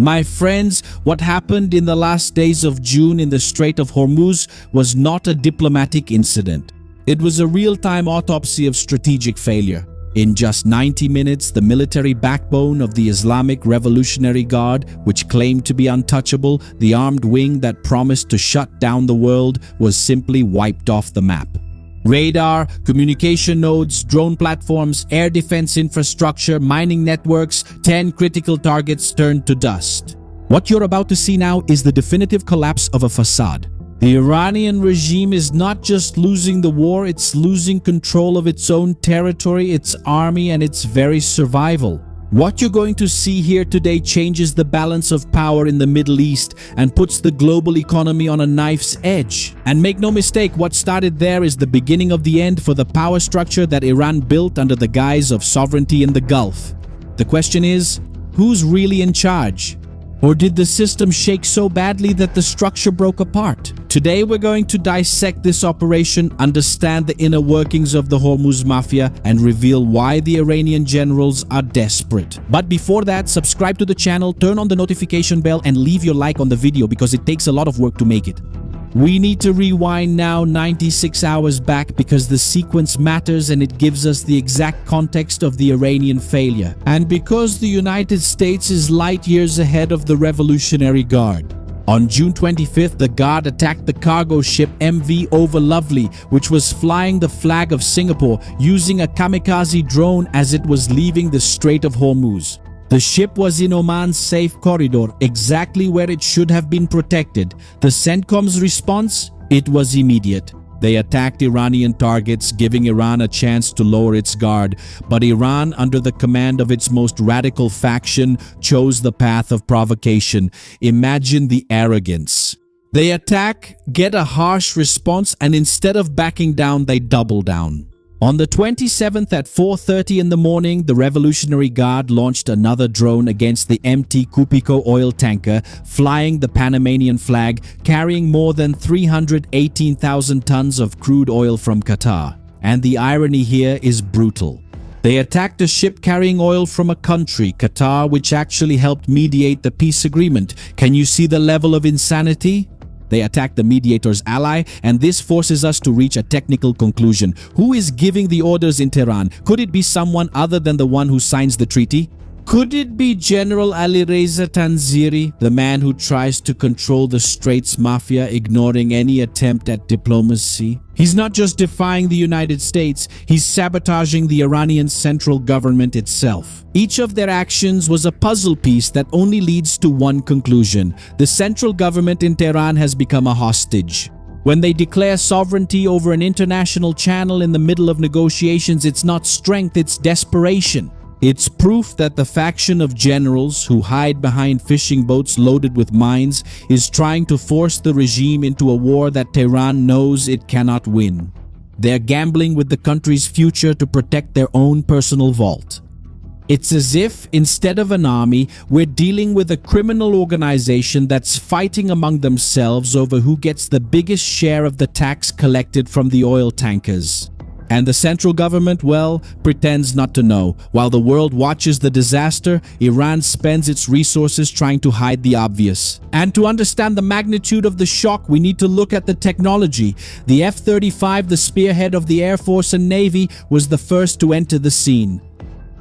My friends, what happened in the last days of June in the Strait of Hormuz was not a diplomatic incident. It was a real-time autopsy of strategic failure. In just 90 minutes, the military backbone of the Islamic Revolutionary Guard, which claimed to be untouchable, the armed wing that promised to shut down the world, was simply wiped off the map. Radar, communication nodes, drone platforms, air defense infrastructure, mining networks, 10 critical targets turned to dust. What you're about to see now is the definitive collapse of a facade. The Iranian regime is not just losing the war, it's losing control of its own territory, its army, and its very survival. What you're going to see here today changes the balance of power in the Middle East and puts the global economy on a knife's edge. And make no mistake, what started there is the beginning of the end for the power structure that Iran built under the guise of sovereignty in the Gulf. The question is, who's really in charge? Or did the system shake so badly that the structure broke apart? Today we're going to dissect this operation, understand the inner workings of the Hormuz Mafia, and reveal why the Iranian generals are desperate. But before that, subscribe to the channel, turn on the notification bell, and leave your like on the video because it takes a lot of work to make it. We need to rewind now 96 hours back because the sequence matters and it gives us the exact context of the Iranian failure. And because the United States is light years ahead of the Revolutionary Guard. On June 25th, the Guard attacked the cargo ship MV Overlovely, which was flying the flag of Singapore using a kamikaze drone as it was leaving the Strait of Hormuz. The ship was in Oman's safe corridor, exactly where it should have been protected. The CENTCOM's response? It was immediate. They attacked Iranian targets, giving Iran a chance to lower its guard. But Iran, under the command of its most radical faction, chose the path of provocation. Imagine the arrogance. They attack, get a harsh response, and instead of backing down, they double down. On the 27th at 4:30 in the morning, the Revolutionary Guard launched another drone against the MT Cupico oil tanker, flying the Panamanian flag, carrying more than 318,000 tons of crude oil from Qatar. And the irony here is brutal. They attacked a ship carrying oil from a country, Qatar, which actually helped mediate the peace agreement. Can you see the level of insanity? They attacked the mediator's ally, and this forces us to reach a technical conclusion. Who is giving the orders in Tehran? Could it be someone other than the one who signs the treaty? Could it be General Alireza Tanziri, the man who tries to control the Straits Mafia, ignoring any attempt at diplomacy? He's not just defying the United States, he's sabotaging the Iranian central government itself. Each of their actions was a puzzle piece that only leads to one conclusion. The central government in Tehran has become a hostage. When they declare sovereignty over an international channel in the middle of negotiations, it's not strength, it's desperation. It's proof that the faction of generals who hide behind fishing boats loaded with mines is trying to force the regime into a war that Tehran knows it cannot win. They're gambling with the country's future to protect their own personal vault. It's as if, instead of an army, we're dealing with a criminal organization that's fighting among themselves over who gets the biggest share of the tax collected from the oil tankers. And the central government, well, pretends not to know. While the world watches the disaster, Iran spends its resources trying to hide the obvious. And to understand the magnitude of the shock, we need to look at the technology. The F-35, the spearhead of the Air Force and Navy, was the first to enter the scene.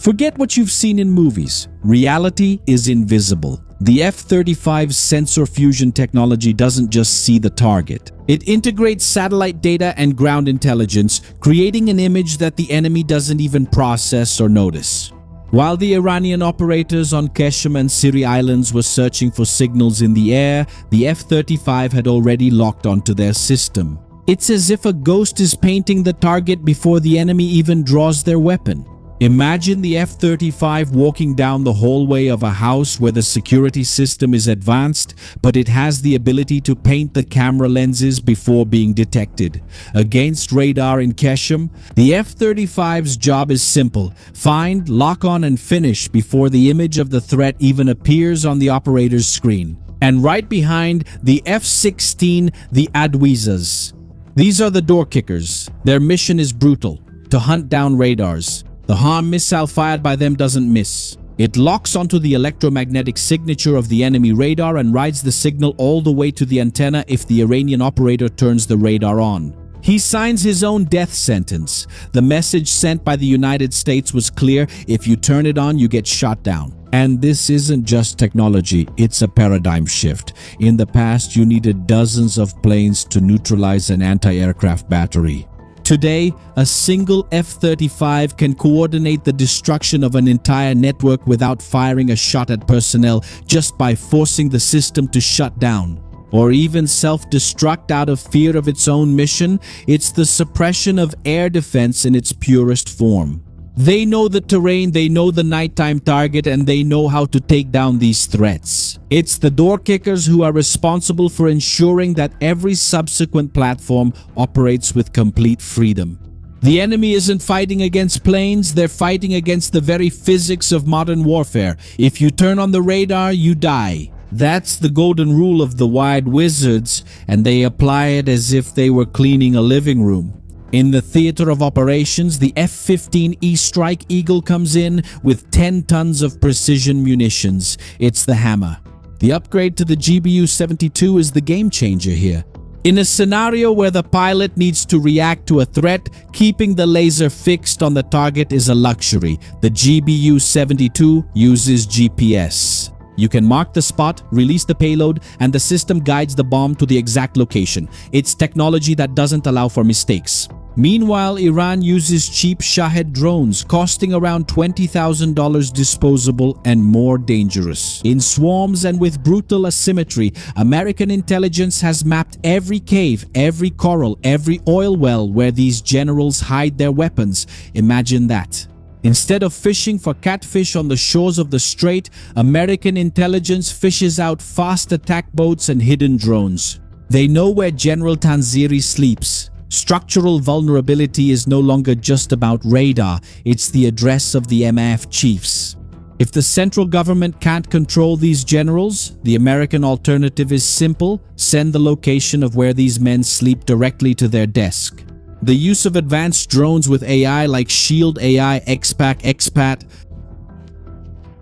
Forget what you've seen in movies. Reality is invisible. The F-35's sensor fusion technology doesn't just see the target. It integrates satellite data and ground intelligence, creating an image that the enemy doesn't even process or notice. While the Iranian operators on Qeshm and Siri Islands were searching for signals in the air, the F-35 had already locked onto their system. It's as if a ghost is painting the target before the enemy even draws their weapon. Imagine the F-35 walking down the hallway of a house where the security system is advanced, but it has the ability to paint the camera lenses before being detected. Against radar in Qeshm, the F-35's job is simple: find, lock on, and finish before the image of the threat even appears on the operator's screen. And right behind, the F-16, the Adweezas. These are the door kickers. Their mission is brutal: to hunt down radars. The harm missile fired by them doesn't miss. It locks onto the electromagnetic signature of the enemy radar and rides the signal all the way to the antenna if the Iranian operator turns the radar on. He signs his own death sentence. The message sent by the United States was clear: if you turn it on, you get shot down. And this isn't just technology, it's a paradigm shift. In the past, you needed dozens of planes to neutralize an anti-aircraft battery. Today, a single F-35 can coordinate the destruction of an entire network without firing a shot at personnel, just by forcing the system to shut down, or even self-destruct out of fear of its own mission. It's the suppression of air defense in its purest form. They know the terrain, they know the nighttime target, and they know how to take down these threats. It's the door kickers who are responsible for ensuring that every subsequent platform operates with complete freedom. The enemy isn't fighting against planes, they're fighting against the very physics of modern warfare. If you turn on the radar, you die. That's the golden rule of the wide wizards, and they apply it as if they were cleaning a living room. In the theater of operations, the F-15E Strike Eagle comes in with 10 tons of precision munitions. It's the hammer. The upgrade to the GBU-72 is the game changer here. In a scenario where the pilot needs to react to a threat, keeping the laser fixed on the target is a luxury. The GBU-72 uses GPS. You can mark the spot, release the payload, and the system guides the bomb to the exact location. It's technology that doesn't allow for mistakes. Meanwhile, Iran uses cheap Shahed drones, costing around $20,000 disposable and more dangerous. In swarms and with brutal asymmetry, American intelligence has mapped every cave, every coral, every oil well where these generals hide their weapons. Imagine that. Instead of fishing for catfish on the shores of the strait, American intelligence fishes out fast attack boats and hidden drones. They know where General Tanziri sleeps. Structural vulnerability is no longer just about radar, it's the address of the MAF chiefs. If the central government can't control these generals, the American alternative is simple: send the location of where these men sleep directly to their desk. The use of advanced drones with AI like Shield AI, Expat,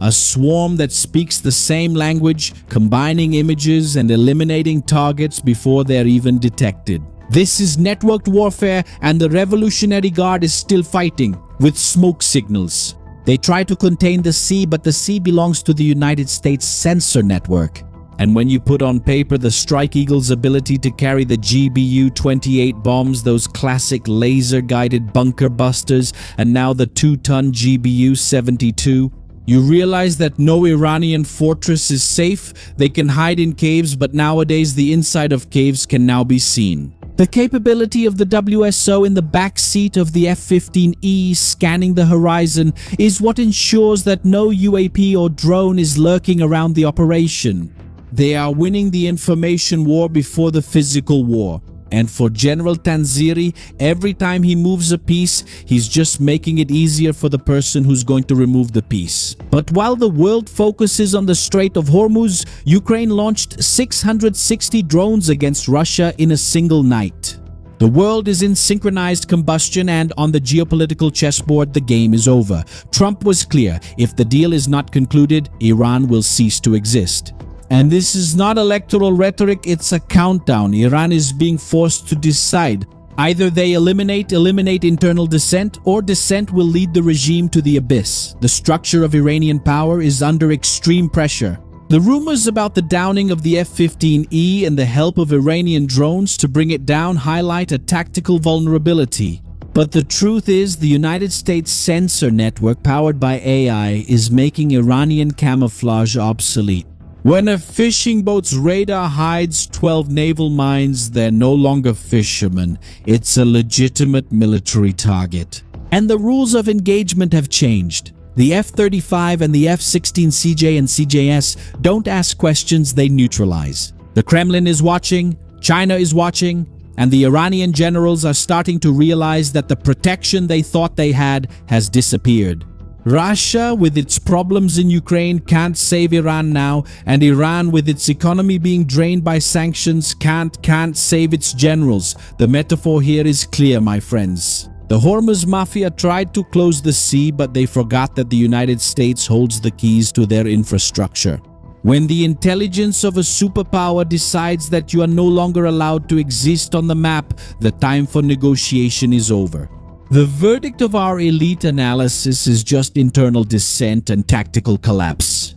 a swarm that speaks the same language, combining images and eliminating targets before they're even detected. This is networked warfare, and the Revolutionary Guard is still fighting with smoke signals. They try to contain the sea, but the sea belongs to the United States sensor network. And when you put on paper the Strike Eagle's ability to carry the GBU-28 bombs, those classic laser-guided bunker busters, and now the 2-ton GBU-72, you realize that no Iranian fortress is safe. They can hide in caves, but nowadays the inside of caves can now be seen. The capability of the WSO in the back seat of the F-15E scanning the horizon is what ensures that no UAP or drone is lurking around the operation. They are winning the information war before the physical war. And for General Tanziri, every time he moves a piece, he's just making it easier for the person who's going to remove the piece. But while the world focuses on the Strait of Hormuz, Ukraine launched 660 drones against Russia in a single night. The world is in synchronized combustion, and on the geopolitical chessboard, the game is over. Trump was clear: if the deal is not concluded, Iran will cease to exist. And this is not electoral rhetoric, it's a countdown. Iran is being forced to decide. Either they eliminate internal dissent, or dissent will lead the regime to the abyss. The structure of Iranian power is under extreme pressure. The rumors about the downing of the F-15E and the help of Iranian drones to bring it down highlight a tactical vulnerability. But the truth is, the United States sensor network powered by AI is making Iranian camouflage obsolete. When a fishing boat's radar hides 12 naval mines, they're no longer fishermen. It's a legitimate military target. And the rules of engagement have changed. The F-35 and the F-16CJ and CJS don't ask questions, they neutralize. The Kremlin is watching, China is watching, and the Iranian generals are starting to realize that the protection they thought they had has disappeared. Russia, with its problems in Ukraine, can't save Iran now, and Iran, with its economy being drained by sanctions, can't save its generals. The metaphor here is clear, my friends. The Hormuz Mafia tried to close the sea, but they forgot that the United States holds the keys to their infrastructure. When the intelligence of a superpower decides that you are no longer allowed to exist on the map, the time for negotiation is over. The verdict of our elite analysis is just internal dissent and tactical collapse.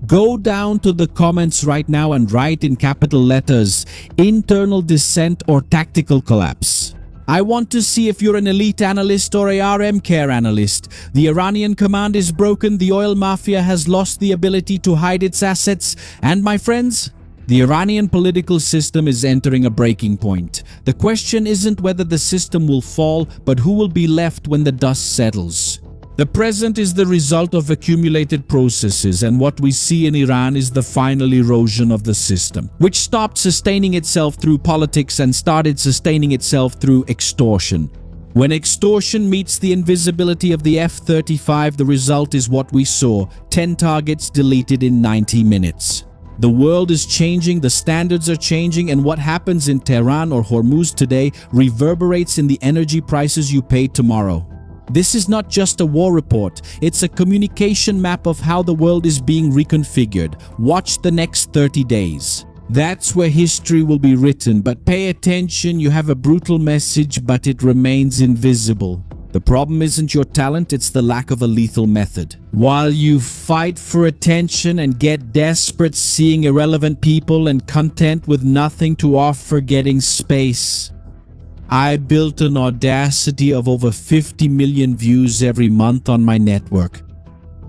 Go down to the comments right now and write in capital letters, internal dissent or tactical collapse. I want to see if you're an elite analyst or a RM care analyst. The Iranian command is broken, the oil mafia has lost the ability to hide its assets, and my friends, the Iranian political system is entering a breaking point. The question isn't whether the system will fall, but who will be left when the dust settles. The present is the result of accumulated processes, and what we see in Iran is the final erosion of the system, which stopped sustaining itself through politics and started sustaining itself through extortion. When extortion meets the invisibility of the F-35, the result is what we saw: 10 targets deleted in 90 minutes. The world is changing, the standards are changing, and what happens in Tehran or Hormuz today reverberates in the energy prices you pay tomorrow. This is not just a war report, it's a communication map of how the world is being reconfigured. Watch the next 30 days. That's where history will be written, but pay attention, you have a brutal message, but it remains invisible. The problem isn't your talent, it's the lack of a lethal method. While you fight for attention and get desperate seeing irrelevant people and content with nothing to offer getting space, I built an audacity of over 50 million views every month on my network.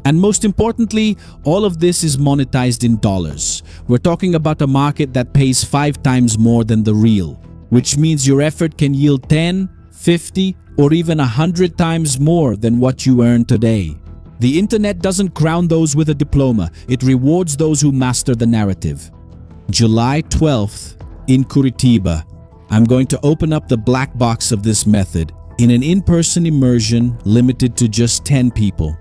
And most importantly, all of this is monetized in dollars. We're talking about a market that pays 5 times more than the real, which means your effort can yield 10, 50, or even 100 times more than what you earn today. The internet doesn't crown those with a diploma, it rewards those who master the narrative. July 12th, in Curitiba, I'm going to open up the black box of this method in an in-person immersion limited to just 10 people.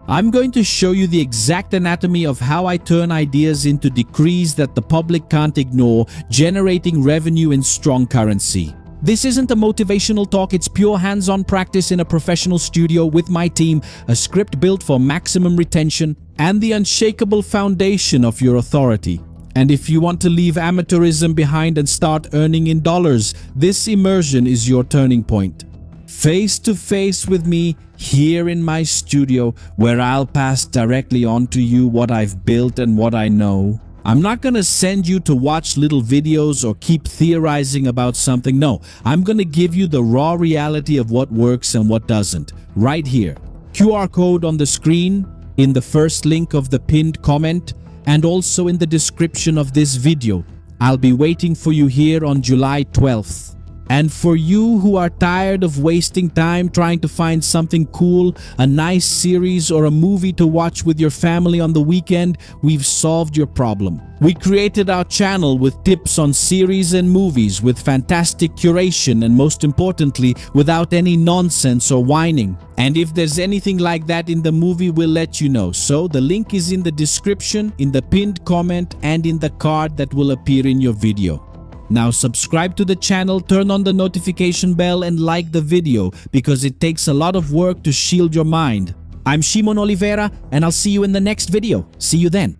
I'm going to show you the exact anatomy of how I turn ideas into decrees that the public can't ignore, generating revenue in strong currency. This isn't a motivational talk, it's pure hands-on practice in a professional studio with my team, a script built for maximum retention and the unshakable foundation of your authority. And if you want to leave amateurism behind and start earning in dollars, this immersion is your turning point. Face to face with me here in my studio, where I'll pass directly on to you what I've built and what I know. I'm not gonna send you to watch little videos or keep theorizing about something. No, I'm gonna give you the raw reality of what works and what doesn't, right here. QR code on the screen, in the first link of the pinned comment, and also in the description of this video. I'll be waiting for you here on July 12th. And for you who are tired of wasting time trying to find something cool, a nice series or a movie to watch with your family on the weekend, we've solved your problem. We created our channel with tips on series and movies with fantastic curation and most importantly, without any nonsense or whining. And if there's anything like that in the movie, we'll let you know. So the link is in the description, in the pinned comment, and in the card that will appear in your video. Now subscribe to the channel, turn on the notification bell and like the video because it takes a lot of work to shield your mind. I'm Shimon Oliveira and I'll see you in the next video. See you then.